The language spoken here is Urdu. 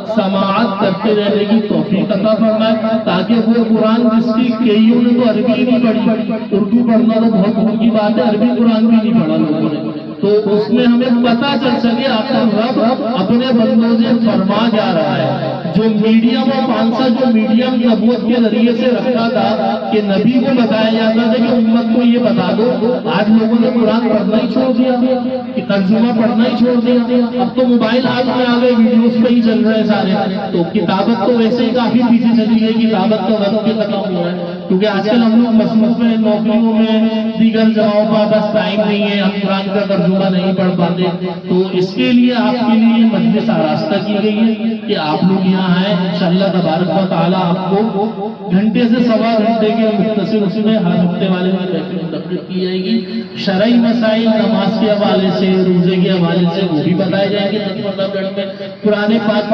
سماعت کرتے رہنے کی توفیق عطا فرمائے، تاکہ وہ قرآن جس کی کئیوں نے تو عربی نہیں پڑھی، اردو پڑھنا تو بہت دور کی بات ہے، عربی قرآن بھی نہیں پڑھا لوگوں نے، تو اس میں ہمیں پتہ چل سکے آخر رب اپنے بندوں سے فرما جا رہا ہے۔ جو میڈیم اور پانسا جو میڈیم نبوت کے ذریعے سے رکھا تھا کہ نبی کو بتایا جاتا تھا کہ امت کو یہ بتا دو، آج لوگوں نے قرآن پڑھنا ہی چھوڑ دیا، کہ ترجمہ پڑھنا ہی چھوڑ دیا، اب تو موبائل ہاتھ میں آ گئے، ویڈیوز پہ ہی چل رہے سارے، تو کتابت تو ویسے ہی کافی پیچھے چلی گئی، کتابت کا وقت بھی ختم ہوا ہے، کیونکہ آج کل ہم لوگ مصروف ہیں، نوکریوں میں، دیگر جگہوں پر بس ٹائم نہیں ہے، ہم قرآن کا ترجمہ نہیں پڑھ پاتے، تو اس کے لیے آپ کے لیے مجلس آراستہ کی گئی ہے کہ آپ لوگ یہاں آئیں، انشاءاللہ تبارک و تعالیٰ آپ کو گھنٹے سے سوا گھنٹے کے مختصر اس میں ہر ہفتے والے میں منتقل کی جائے گی، شرعی مسائل نماز کے حوالے سے، روزے کے حوالے سے وہ بھی بتائے جائیں گے، 10-15 منٹ میں قرآن پاک